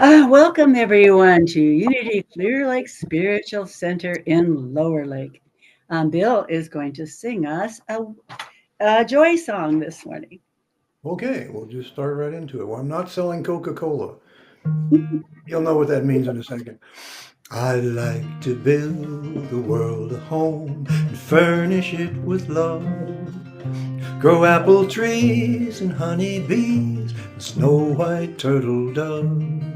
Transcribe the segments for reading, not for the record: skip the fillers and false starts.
Welcome everyone to Unity Clear Lake Spiritual Center in Lower Lake. Bill is going to sing us a joy song this morning. Okay, we'll just start right into it. Well, I'm not selling Coca-Cola. You'll know what that means in a second. I like to build the world a home and furnish it with love. Grow apple trees and honey bees and snow white turtle doves.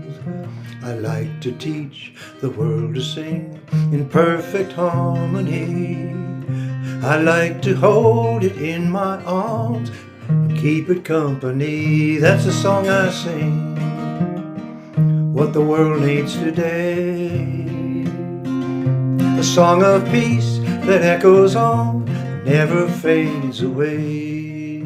I like to teach the world to sing in perfect harmony. I like to hold it in my arms and keep it company. That's the song I sing, what the world needs today. A song of peace that echoes on, never fades away.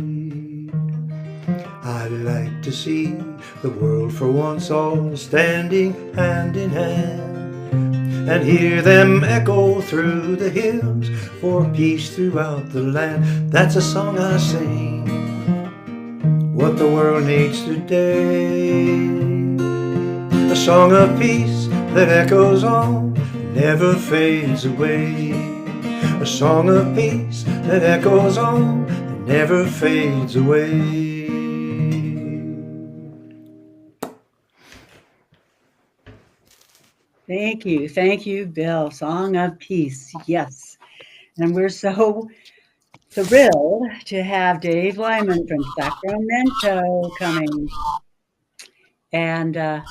I like to see the world for once all standing hand in hand, and hear them echo through the hills for peace throughout the land. That's a song I sing, what the world needs today. A song of peace that echoes on, never fades away. A song of peace that echoes on, never fades away. Thank you, Bill. Song of Peace, yes. And we're so thrilled to have Dave Lyman from Sacramento coming. And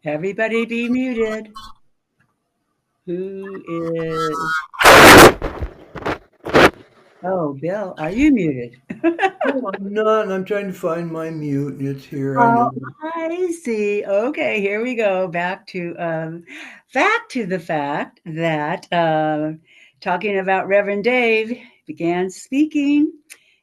everybody be muted. Who is... Oh, Bill, are you muted? No, I'm not. I'm trying to find my mute. It's here. I Oh, know. I see. Okay, here we go. Back to the fact that talking about Reverend Dave began speaking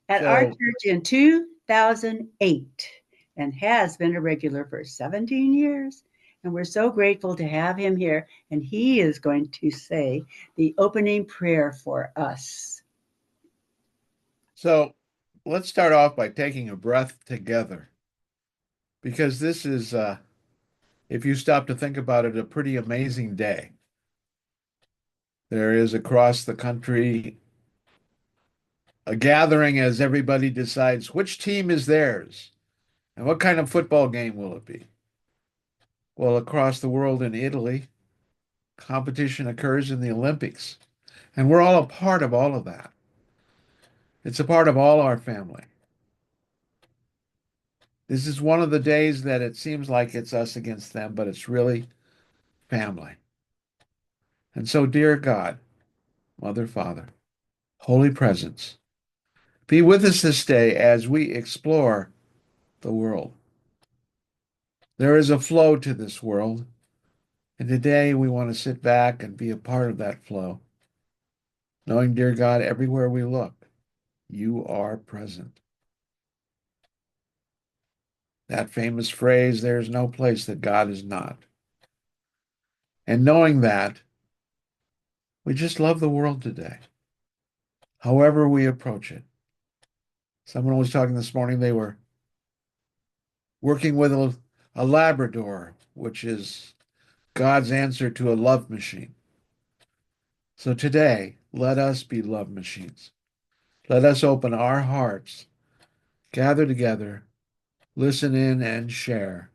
at our So, church in 2008 and has been a regular for 17 years. And we're so grateful to have him here. And he is going to say the opening prayer for us. so let's start off by taking a breath together because this is, if you stop to think about it, a pretty amazing day. There is across the country a gathering as everybody decides which team is theirs and what kind of football game will it be. Well, across the world in Italy, competition occurs in the Olympics, and we're all a part of all of that. It's a part of all our family. This is one of the days that it seems like it's us against them, but it's really family. And so, dear God, Mother, Father, Holy Presence, be with us this day as we explore the world. There is a flow to this world, and today we want to sit back and be a part of that flow, knowing, dear God, everywhere we look, you are present. That famous phrase, there is no place that God is not. And knowing that, we just love the world today, however we approach it. Someone was talking this morning, they were working with a Labrador, which is God's answer to a love machine. So today, let us be love machines. Let us open our hearts, gather together, listen in, and share,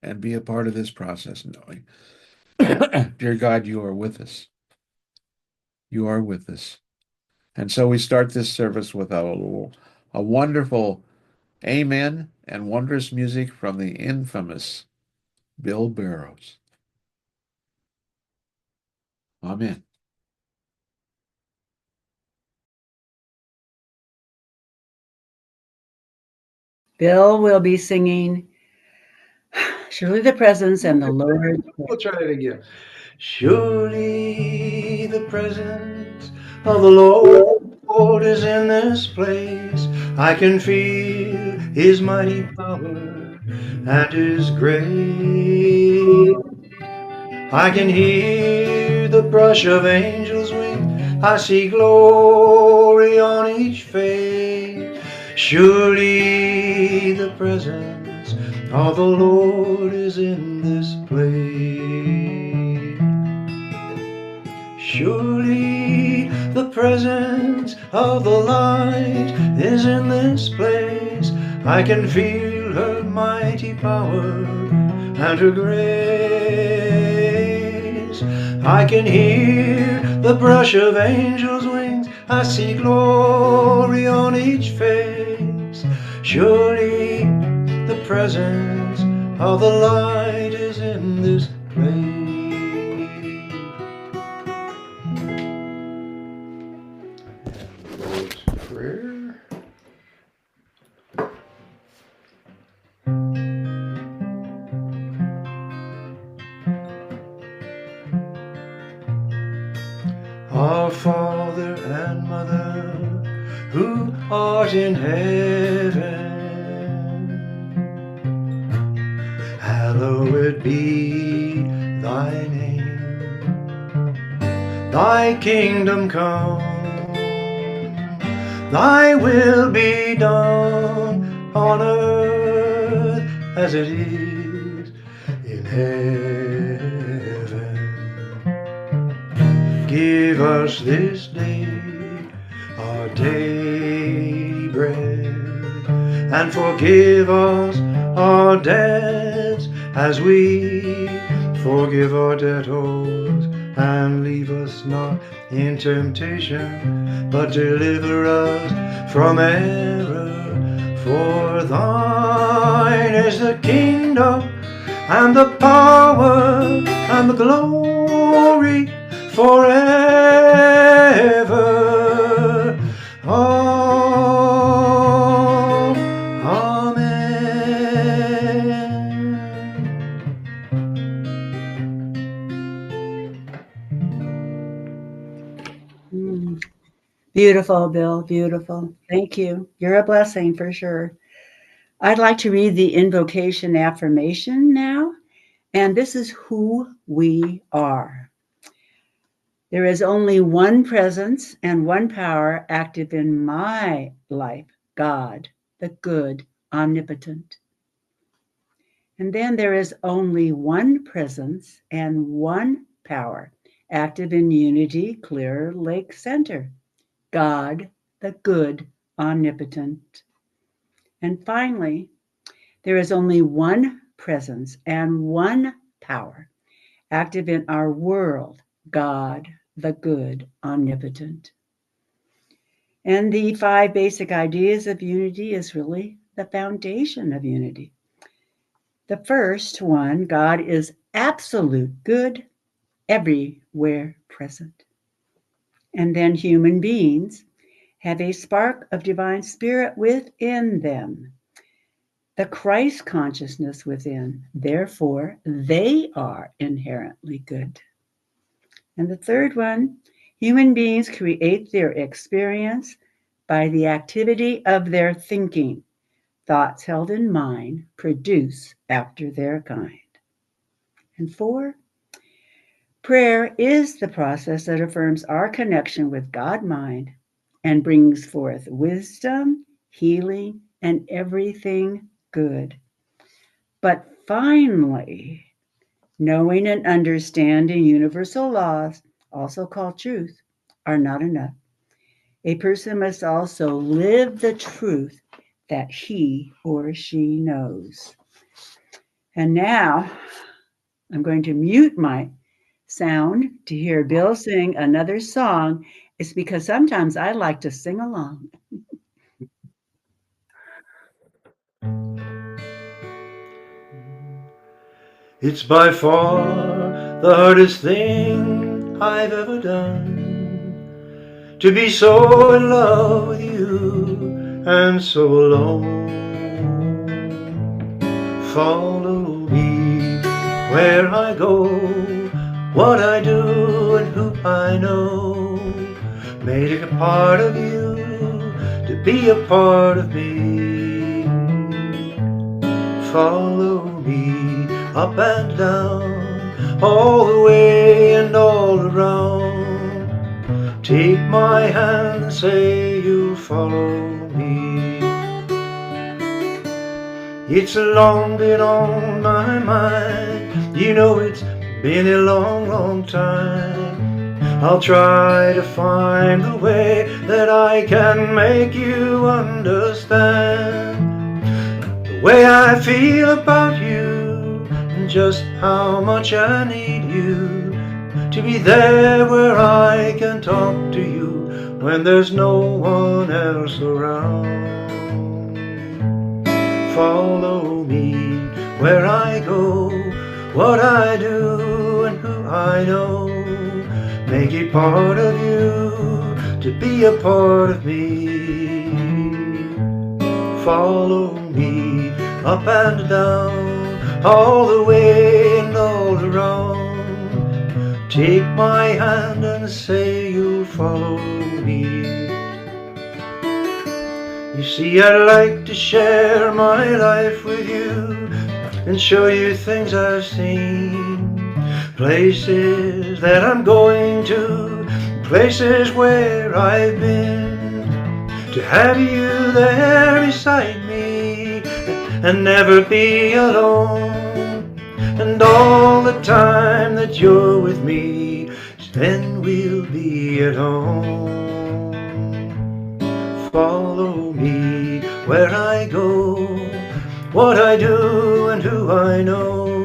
and be a part of this process, knowing, dear God, you are with us. You are with us. And so we start this service with a wonderful amen and wondrous music from the infamous Bill Barrows. Amen. Bill will be singing Surely the Presence and the Lord. We'll try it again. Surely the presence of the Lord is in this place. I can feel his mighty power and his grace. I can hear the brush of angels' wings. I see glory on each face. Surely the presence of the Lord is in this place. Surely the presence of the light is in this place. I can feel her mighty power and her grace. I can hear the brush of angels' wings. I see glory on each face. Surely the presence of the light is in this place. Lord's Prayer. Our Father and Mother, who art in heaven, hallowed be thy name. Thy kingdom come, thy will be done on earth as it is in heaven. Give us this day our daily bread, and forgive us our debts as we forgive our debtors. And leave us not in temptation, but deliver us from error. For thine is the kingdom, and the power, and the glory, forever. Oh, amen. Beautiful, Bill. Beautiful. Thank you. You're a blessing for sure. I'd like to read the invocation affirmation now, and this is who we are. There is only one presence and one power active in my life, God, the good, omnipotent. And then there is only one presence and one power active in Unity Clear Lake Center, God, the good, omnipotent. And finally, there is only one presence and one power active in our world, God, the good, omnipotent. And the 5 basic ideas of unity is really the foundation of unity. The first one, God is absolute good, everywhere present. And then human beings have a spark of divine spirit within them, the Christ consciousness within. Therefore, they are inherently good. And the third one, human beings create their experience by the activity of their thinking. Thoughts held in mind produce after their kind. And 4, prayer is the process that affirms our connection with God mind and brings forth wisdom, healing, and everything good. But finally, knowing and understanding universal laws, also called truth, are not enough. A person must also live the truth that he or she knows. And now I'm going to mute my sound to hear Bill sing another song. It's because sometimes I like to sing along. It's by far the hardest thing I've ever done, to be so in love with you and so alone. Follow me where I go, what I do and who I know. Made a part of you to be a part of me. Follow me up and down, all the way and all around. Take my hand and say you'll follow me. It's long been on my mind. You know it's been a long, long time. I'll try to find a way that I can make you understand the way I feel about you and just how much I need you to be there where I can talk to you when there's no one else around. Follow me where I go, what I do and who I know. Make it part of you to be a part of me. Follow me up and down, all the way and all around. Take my hand and say you'll follow me. You see, I'd like to share my life with you and show you things I've seen, places that I'm going to, places where I've been, to have you there beside me and never be alone. And all the time that you're with me, then we'll be at home. Follow me where I go, what I do and who I know.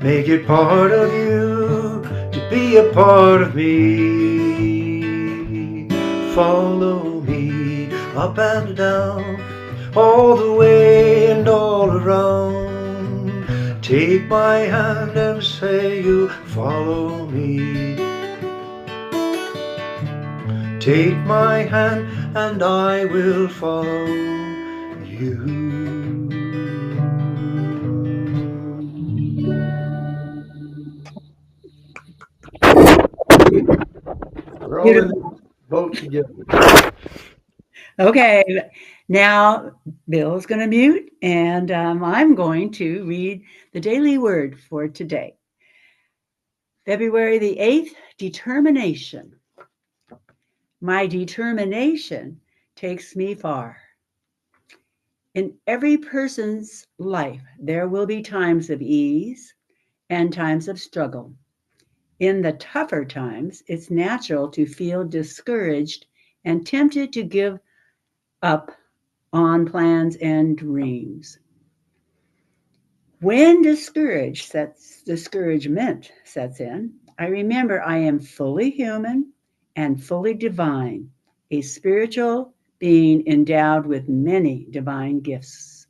Make it part of you to be a part of me. Follow me up and down, all the way and all around. Take my hand and say you follow me. Take my hand and I will follow you. We're all in Beautiful. the boat together. Okay, now Bill's going to mute, and I'm going to read the daily word for today. February the 8th, determination. My determination takes me far. In every person's life, there will be times of ease and times of struggle. In the tougher times, it's natural to feel discouraged and tempted to give up on plans and dreams. When discouragement sets in, I remember I am fully human and fully divine, a spiritual being endowed with many divine gifts.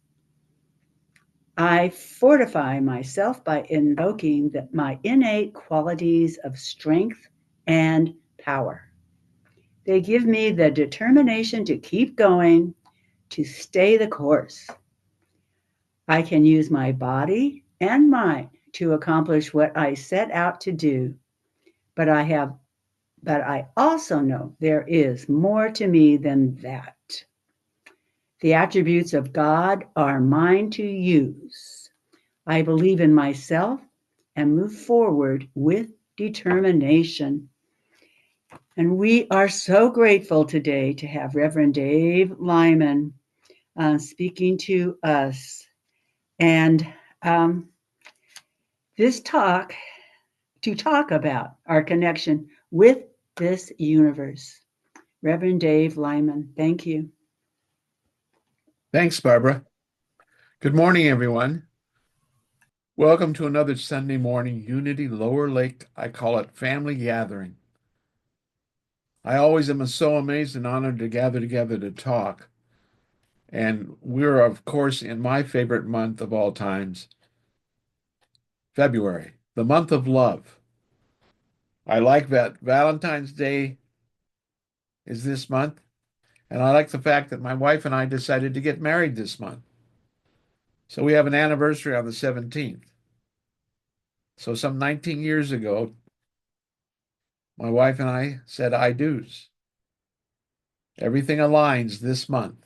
I fortify myself by invoking my innate qualities of strength and power. They give me the determination to keep going, to stay the course. I can use my body and mind to accomplish what I set out to do, but I also know there is more to me than that. The attributes of God are mine to use. I believe in myself and move forward with determination. And we are so grateful today to have Reverend Dave Lyman speaking to us. And this talk to talk about our connection with this universe. Reverend Dave Lyman, thank you. Thanks, Barbara. Good morning, everyone. Welcome to another Sunday morning Unity Lower Lake, I call it family gathering. I always am so amazed and honored to gather together to talk. And we're, of course, in my favorite month of all times, February, the month of love. I like that Valentine's Day is this month, and I like the fact that my wife and I decided to get married this month. So we have an anniversary on the 17th. So some 19 years ago, my wife and I said I do's. Everything aligns this month.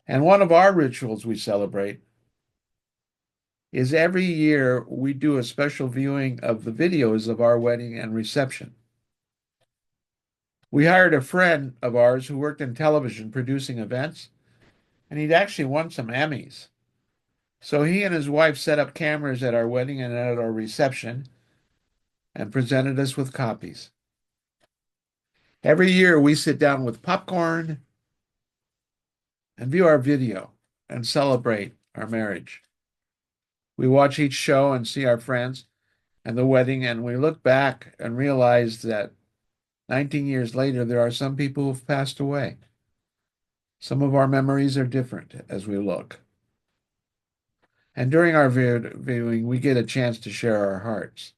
And one of our rituals we celebrate is every year we do a special viewing of the videos of our wedding and reception. We hired a friend of ours who worked in television producing events, and he'd actually won some Emmys. So he and his wife set up cameras at our wedding and at our reception and presented us with copies. Every year we sit down with popcorn and view our video and celebrate our marriage. We watch each show and see our friends and the wedding, and we look back and realize that 19 years later, there are some people who've passed away. Some of our memories are different as we look. And during our viewing, we get a chance to share our hearts.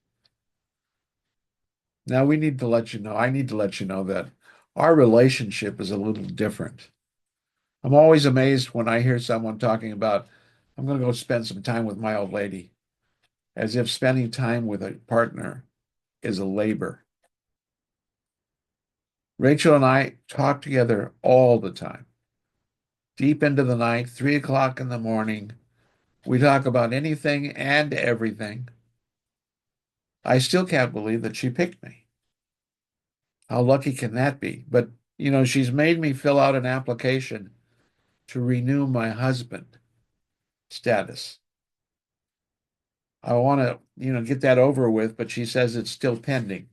Now, we need to let you know, I need to let you know that our relationship is a little different. I'm always amazed when I hear someone talking about, I'm going to go spend some time with my old lady, as if spending time with a partner is a labor. Rachel and I talk together all the time, deep into the night, 3 o'clock in the morning. We talk about anything and everything. I still can't believe that she picked me. How lucky can that be? But, she's made me fill out an application to renew my husband status. I want to, get that over with, but she says it's still pending.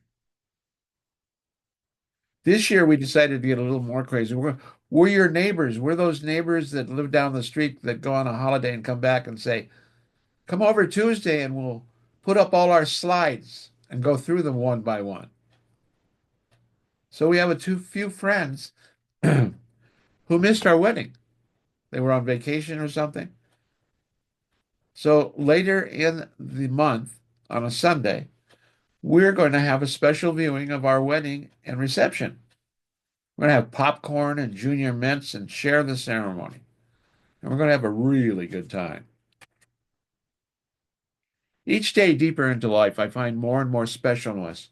This year we decided to get a little more crazy. We're your neighbors. We're those neighbors that live down the street that go on a holiday and come back and say, come over Tuesday and we'll put up all our slides and go through them one by one. So we have few friends who missed our wedding. They were on vacation or something. So later in the month, on a Sunday, we're going to have a special viewing of our wedding and reception. We're going to have popcorn and junior mints and share the ceremony. And we're going to have a really good time. Each day deeper into life, I find more and more specialness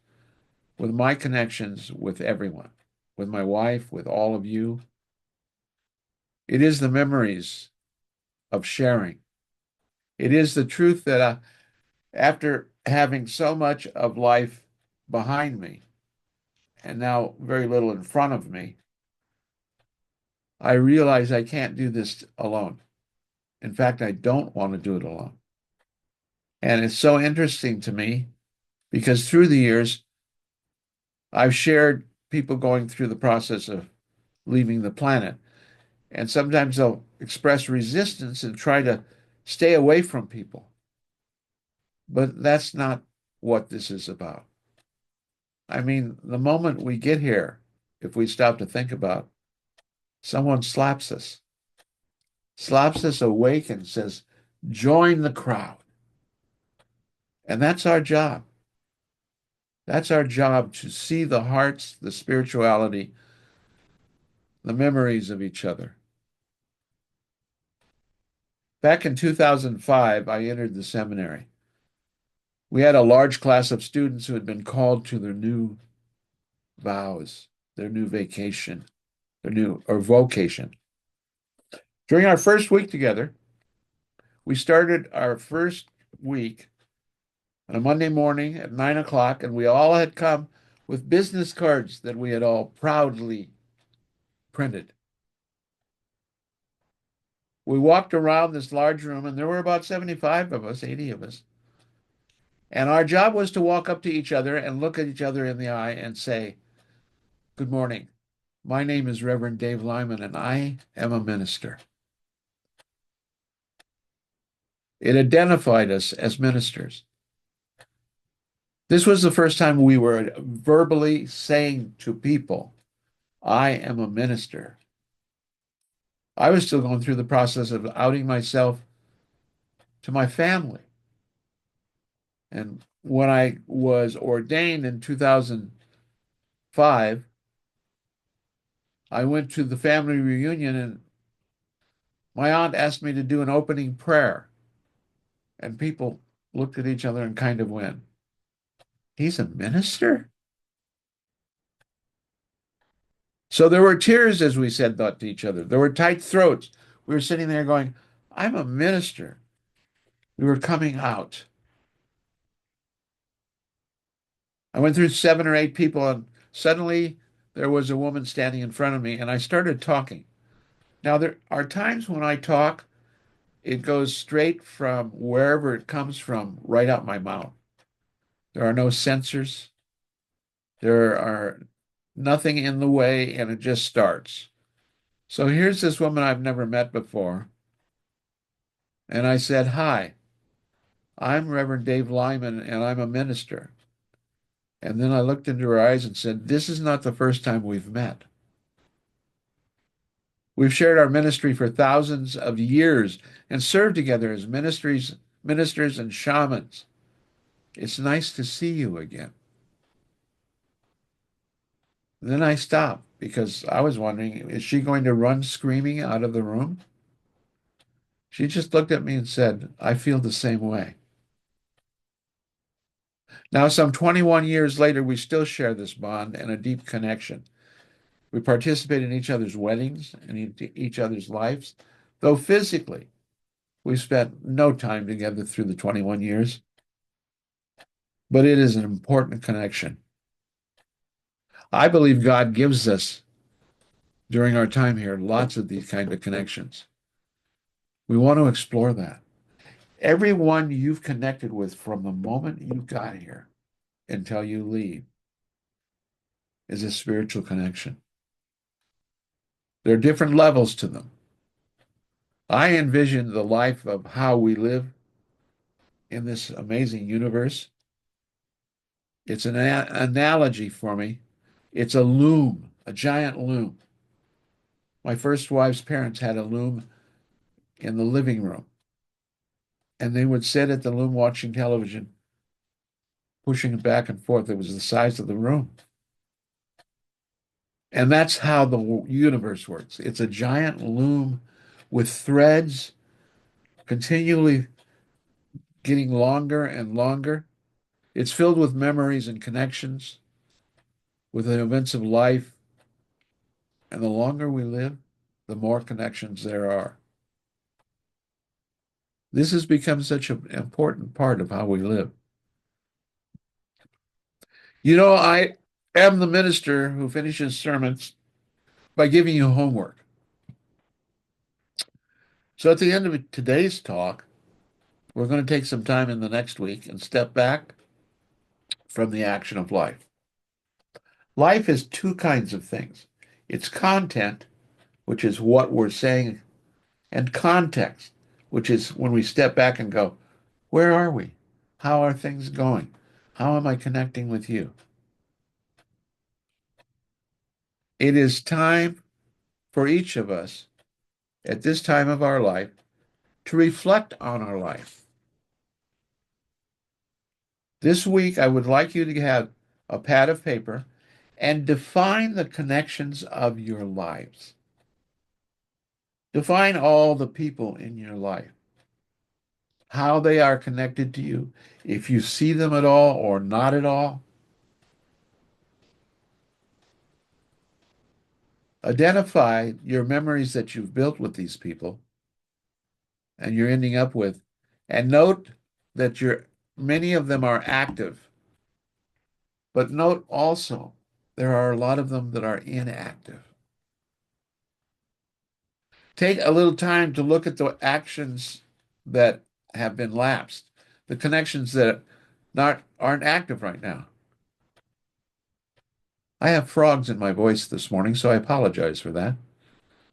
with my connections with everyone, with my wife, with all of you. It is the memories of sharing. It is the truth that after having so much of life behind me and now very little in front of me, I realize I can't do this alone. In fact, I don't want to do it alone. And it's so interesting to me because through the years, I've shared people going through the process of leaving the planet. And sometimes they'll express resistance and try to stay away from people. But that's not what this is about. I mean, the moment we get here, if we stop to think about, someone slaps us awake and says, join the crowd. And that's our job. That's our job to see the hearts, the spirituality, the memories of each other. Back in 2005, I entered the seminary. We had a large class of students who had been called to their new vows, their new vacation, their new or vocation. During our first week together, we started our first week on a Monday morning at 9 o'clock, and we all had come with business cards that we had all proudly printed. We walked around this large room, and there were about 75 of us, 80 of us. And our job was to walk up to each other and look at each other in the eye and say, good morning. My name is Reverend Dave Lyman, and I am a minister. It identified us as ministers. This was the first time we were verbally saying to people, I am a minister. I was still going through the process of outing myself to my family. And when I was ordained in 2005, I went to the family reunion and my aunt asked me to do an opening prayer. And people looked at each other and kind of went, he's a minister? So there were tears as we said that to each other. There were tight throats. We were sitting there going, I'm a minister. We were coming out. I went through 7 or 8 people, and suddenly there was a woman standing in front of me, and I started talking. Now, there are times when I talk it goes straight from wherever it comes from right out my mouth. There are no sensors. There are nothing in the way, and it just starts. So here's this woman I've never met before. And I said, "Hi, I'm Reverend Dave Lyman, and I'm a minister." And then I looked into her eyes and said, "This is not the first time we've met. We've shared our ministry for thousands of years and served together as ministers and shamans. It's nice to see you again." Then I stopped because I was wondering, is she going to run screaming out of the room? She just looked at me and said, "I feel the same way." Now, some 21 years later, we still share this bond and a deep connection. We participate in each other's weddings and each other's lives, though physically we spent no time together through the 21 years. But it is an important connection. I believe God gives us, during our time here, lots of these kind of connections. We want to explore that. Everyone you've connected with from the moment you got here until you leave is a spiritual connection. There are different levels to them. I envision the life of how we live in this amazing universe. It's an analogy for me. It's a loom, a giant loom. My first wife's parents had a loom in the living room, and they would sit at the loom watching television, pushing it back and forth. It was the size of the room. And that's how the universe works. It's a giant loom with threads continually getting longer and longer. It's filled with memories and connections, with the events of life. And the longer we live, the more connections there are. This has become such an important part of how we live. You know, I am the minister who finishes sermons by giving you homework. So at the end of today's talk, we're going to take some time in the next week and step back from the action of life. Life is two kinds of things. It's content, which is what we're saying, and context, which is when we step back and go, where are we? How are things going? How am I connecting with you? It is time for each of us at this time of our life to reflect on our life. This week, I would like you to have a pad of paper and define the connections of your lives. Define all the people in your life, how they are connected to you, if you see them at all or not at all. Identify your memories that you've built with these people and you're ending up with, and note that many of them are active, but note also there are a lot of them that are inactive. Take a little time to look at the actions that have been lapsed, the connections that aren't active right now. I have frogs in my voice this morning, so I apologize for that.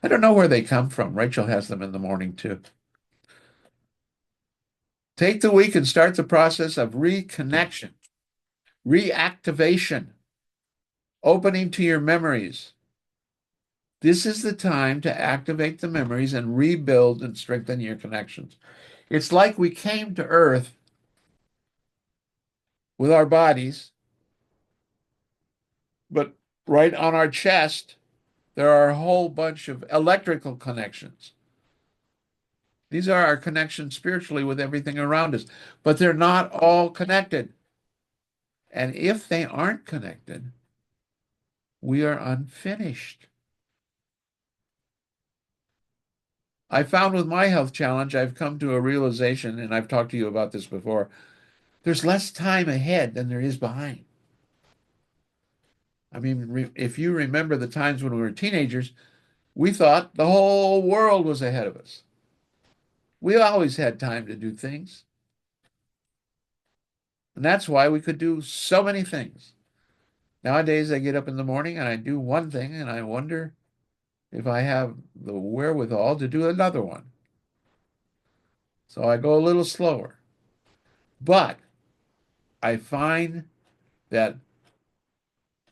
I don't know where they come from. Rachel has them in the morning too. Take the week and start the process of reconnection, reactivation, opening to your memories. This is the time to activate the memories and rebuild and strengthen your connections. It's like we came to Earth with our bodies, but right on our chest, there are a whole bunch of electrical connections. These are our connections spiritually with everything around us, but they're not all connected. And if they aren't connected, we are unfinished. I found with my health challenge, I've come to a realization, and I've talked to you about this before, there's less time ahead than there is behind. I mean, if you remember the times when we were teenagers, we thought the whole world was ahead of us. We always had time to do things. And that's why we could do so many things. Nowadays, I get up in the morning and I do one thing and I wonder if I have the wherewithal to do another one. So I go a little slower. But I find that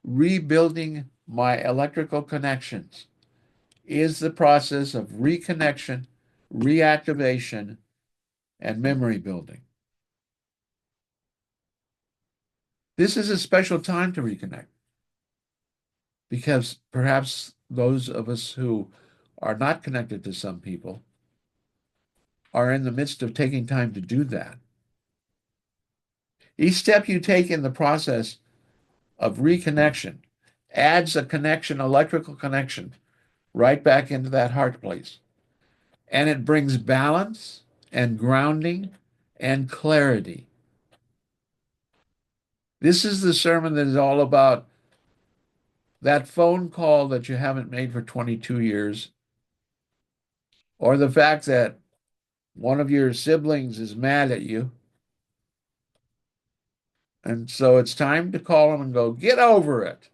rebuilding my electrical connections is the process of reconnection, reactivation, and memory building. This is a special time to reconnect because perhaps those of us who are not connected to some people are in the midst of taking time to do that. Each step you take in the process of reconnection adds a connection, electrical connection, right back into that heart place. And it brings balance and grounding and clarity. This is the sermon that is all about that phone call that you haven't made for 22 years, or the fact that one of your siblings is mad at you. And so it's time to call them and go, get over it.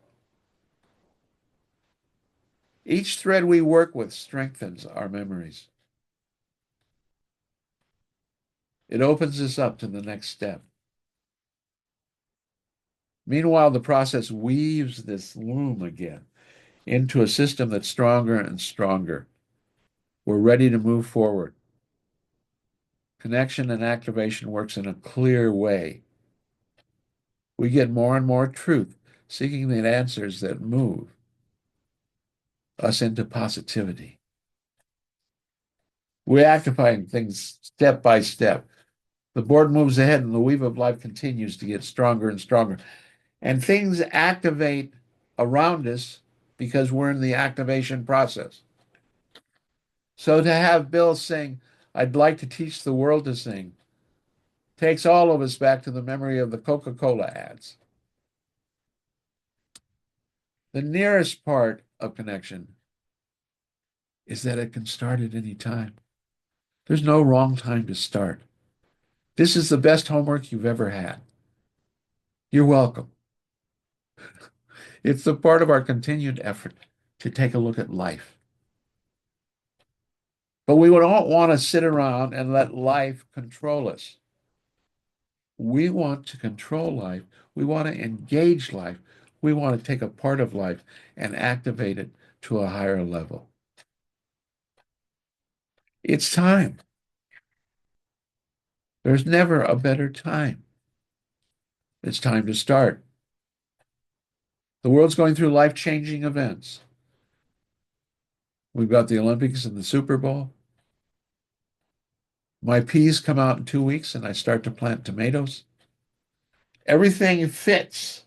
Each thread we work with strengthens our memories. It opens us up to the next step. Meanwhile, the process weaves this loom again into a system that's stronger and stronger. We're ready to move forward. Connection and activation works in a clear way. We get more and more truth, seeking the answers that move us into positivity. We're actifying things step by step. The board moves ahead and the weave of life continues to get stronger and stronger. And things activate around us because we're in the activation process. So to have Bill sing, I'd like to teach the world to sing, takes all of us back to the memory of the Coca-Cola ads. The nearest part of connection is that it can start at any time. There's no wrong time to start. This is the best homework you've ever had. You're welcome. It's the part of our continued effort to take a look at life. But we don't want to sit around and let life control us. We want to control life. We want to engage life. We want to take a part of life and activate it to a higher level. It's time. There's never a better time. It's time to start. The world's going through life-changing events. We've got the Olympics and the Super Bowl. My peas come out in 2 weeks and I start to plant tomatoes. Everything fits.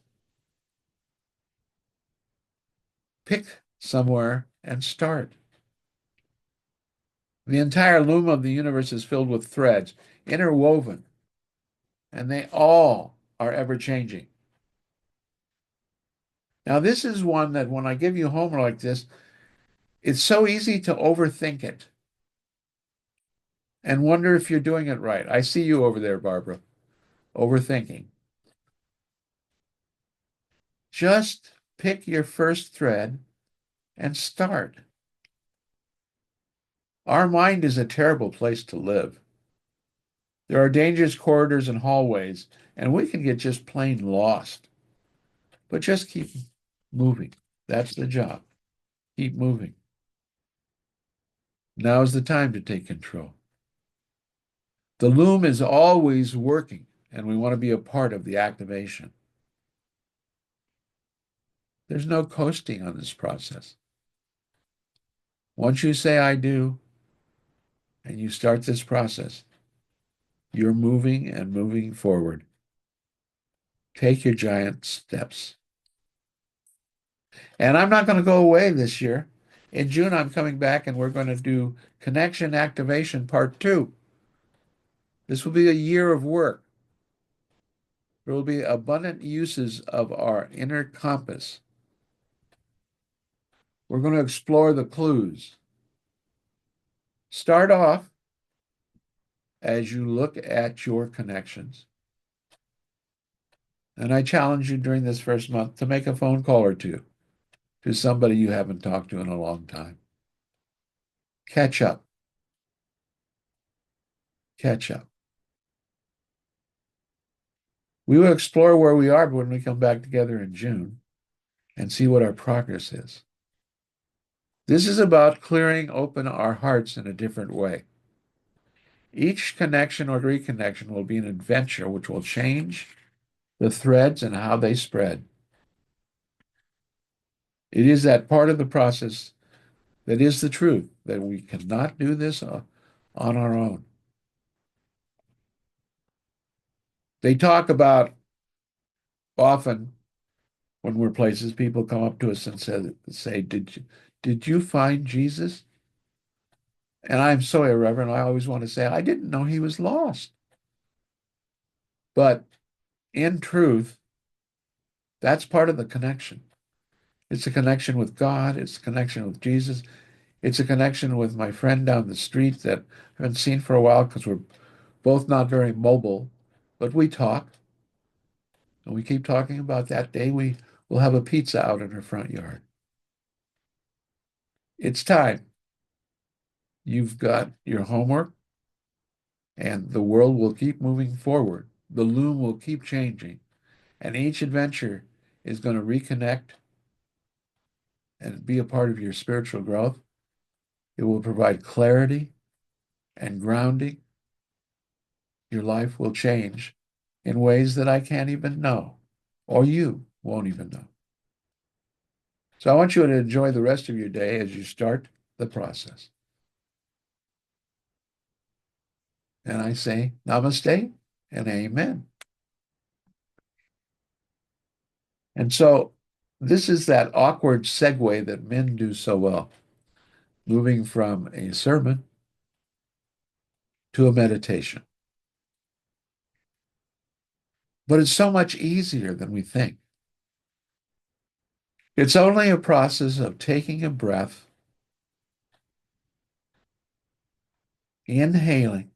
Pick somewhere and start. The entire loom of the universe is filled with threads, interwoven, and they all are ever changing. Now, this is one that when I give you homework like this, it's so easy to overthink it and wonder if you're doing it right. I see you over there, Barbara, overthinking. Just pick your first thread and start. Our mind is a terrible place to live. There are dangerous corridors and hallways, and we can get just plain lost. But just keep moving. That's the job. Keep moving. Now is the time to take control. The loom is always working, and we want to be a part of the activation. There's no coasting on this process. Once you say, I do, and you start this process, you're moving and moving forward. Take your giant steps. And I'm not going to go away this year. In June, I'm coming back and we're going to do Connection Activation Part 2. This will be a year of work. There will be abundant uses of our inner compass. We're going to explore the clues. Start off as you look at your connections. And I challenge you during this first month to make a phone call or two to somebody you haven't talked to in a long time. Catch up. Catch up. We will explore where we are when we come back together in June and see what our progress is. This is about clearing open our hearts in a different way. Each connection or reconnection will be an adventure which will change the threads and how they spread. It is that part of the process that is the truth, that we cannot do this on our own. They talk about often when we're places, people come up to us and say, did you find Jesus? And I'm so irreverent. I always want to say, I didn't know he was lost. But in truth, that's part of the connection. It's a connection with God. It's a connection with Jesus. It's a connection with my friend down the street that I haven't seen for a while because we're both not very mobile, but we talk. And we keep talking about that day we will have a pizza out in her front yard. It's time. You've got your homework, and the world will keep moving forward. The loom will keep changing, and each adventure is going to reconnect and be a part of your spiritual growth. It will provide clarity and grounding. Your life will change in ways that I can't even know, or you won't even know. So I want you to enjoy the rest of your day as you start the process. And I say namaste and amen. And so this is that awkward segue that men do so well, moving from a sermon to a meditation. But it's so much easier than we think. It's only a process of taking a breath, inhaling,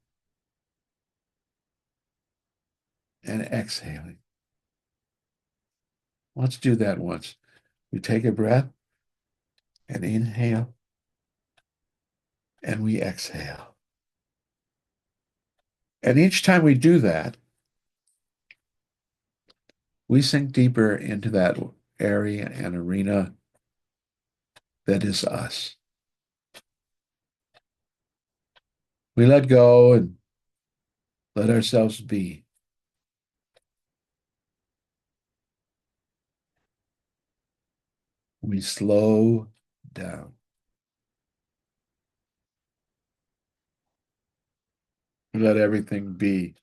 and exhaling. Let's do that once. We take a breath and inhale, and we exhale. And each time we do that, we sink deeper into that area and arena that is us. We let go and let ourselves be. We slow down. We let everything be.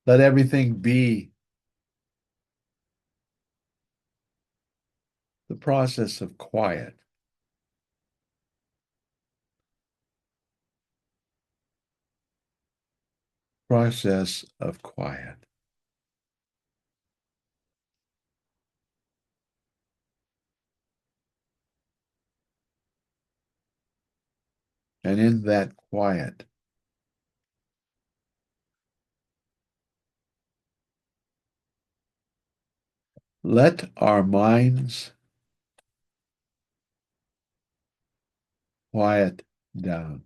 Let everything be. The process of quiet. Process of quiet. And in that quiet, let our minds quiet down.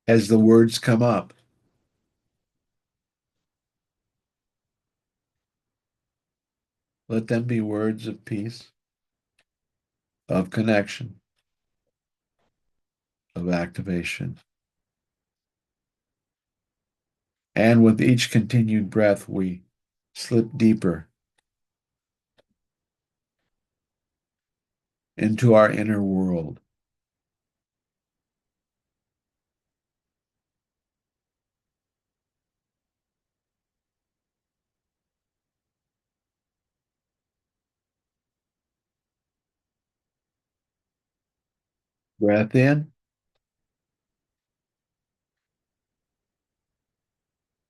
As the words come up, let them be words of peace, of connection, of activation. And with each continued breath, we slip deeper into our inner world. Breath in,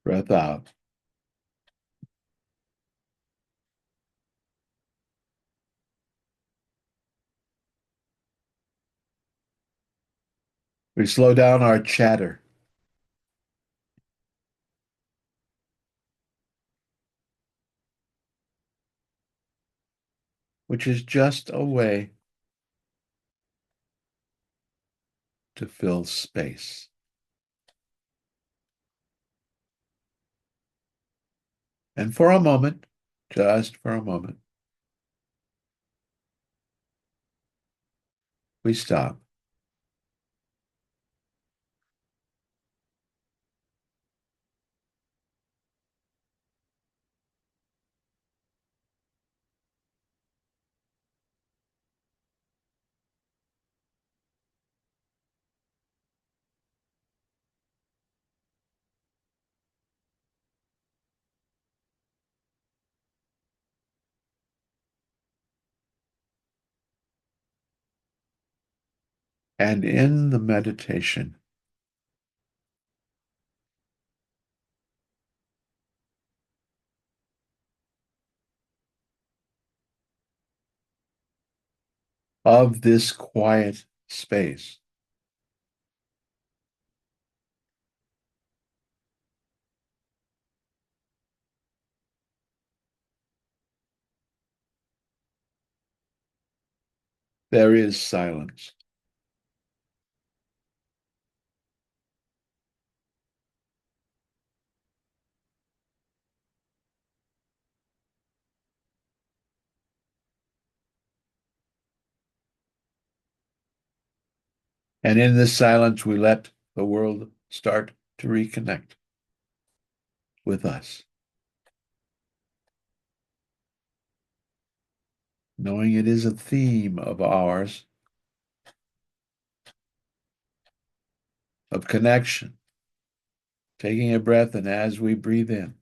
breath out. We slow down our chatter, which is just a way to fill space. And for a moment, just for a moment, we stop. And in the meditation, of this quiet space, there is silence. And in this silence, we let the world start to reconnect with us, knowing it is a theme of ours, of connection, taking a breath, and as we breathe in,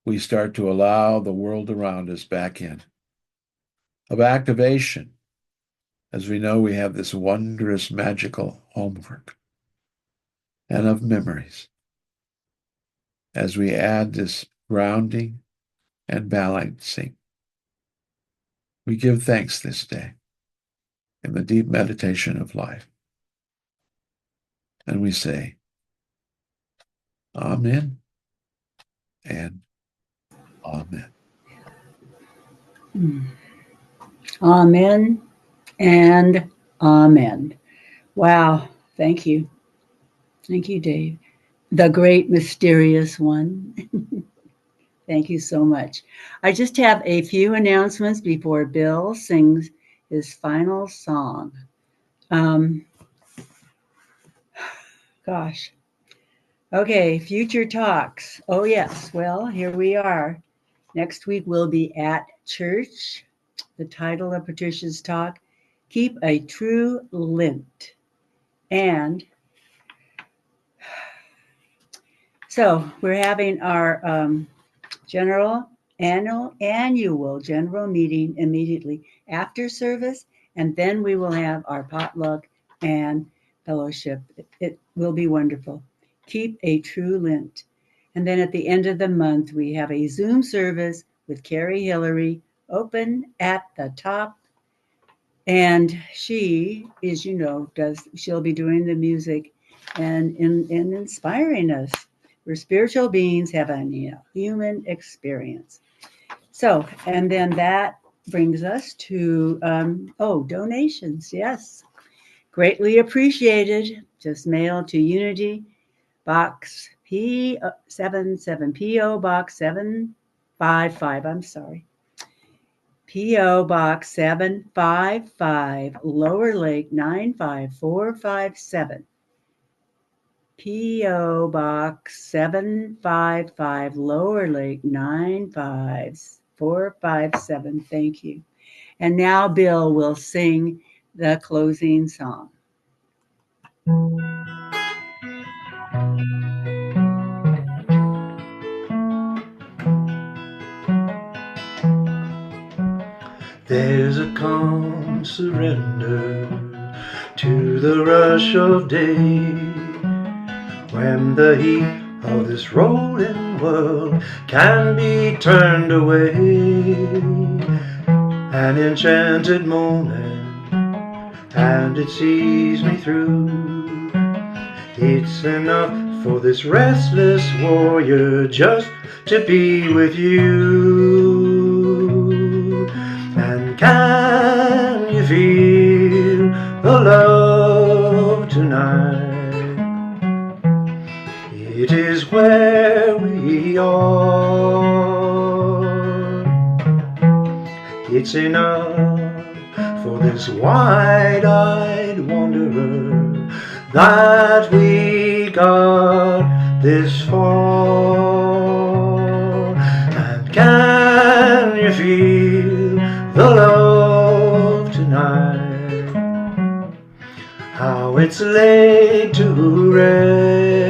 we start to allow the world around us back in, of activation, as we know we have this wondrous, magical homework, and of memories, as we add this grounding and balancing. We give thanks this day in the deep meditation of life. And we say, Amen and Amen. Amen and amen. Wow. Thank you. Thank you, Dave. The great mysterious one. Thank you so much. I just have a few announcements before Bill sings his final song. Um, gosh. Okay, future talks. Oh, yes. Well, here we are. Next week we'll be at church. The title of Patricia's talk, Keep a True Lint. And so we're having our annual general meeting immediately after service, and then we will have our potluck and fellowship. It will be wonderful. Keep a true Lent. And then at the end of the month, we have a Zoom service with Carrie Hillary, open at the top. And she is, she'll be doing the music and inspiring us. We're spiritual beings having a human experience. So, and then that brings us to, donations. Yes, greatly appreciated. Just mailed to Unity Box P77, PO Box 755. I'm sorry. P.O. Box 755, Lower Lake 95457. P.O. Box 755, Lower Lake 95457. Thank you. And now Bill will sing the closing song. There's a calm surrender to the rush of day, when the heat of this rolling world can be turned away. An enchanted moment, and it sees me through. It's enough for this restless warrior just to be with you. And can you feel the love tonight? It is where we are. It's enough for this wide-eyed wanderer that we got this far. And can you feel the love tonight? How it's laid to rest.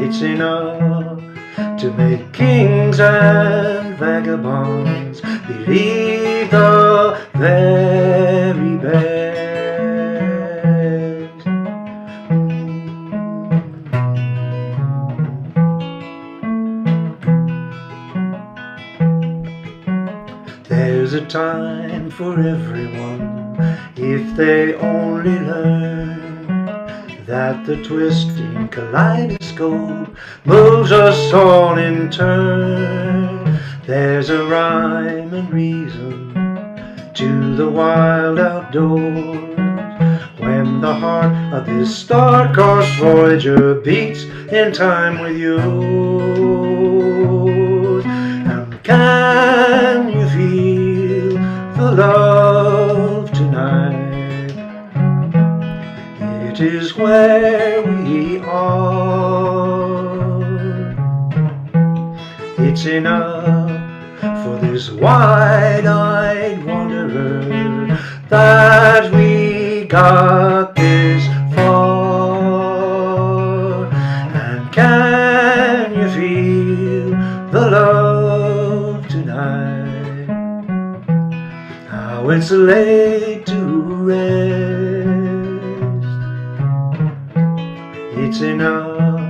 It's enough to make kings and vagabonds believe the very best. There's a time for everyone if they only learn that the twisting kaleidoscope moves us all in turn. There's a rhyme and reason to the wild outdoors when the heart of this star-crossed voyager beats in time with yours. And can you feel the love tonight? It is where we are. It's enough for this wide-eyed wanderer that we got this far. And can you feel the love tonight? How it's laid to rest. It's enough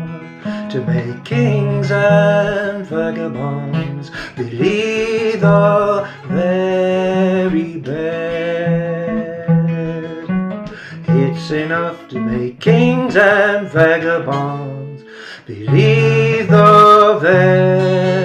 to make kings and vagabonds believe the very best. It's enough to make kings and vagabonds believe the very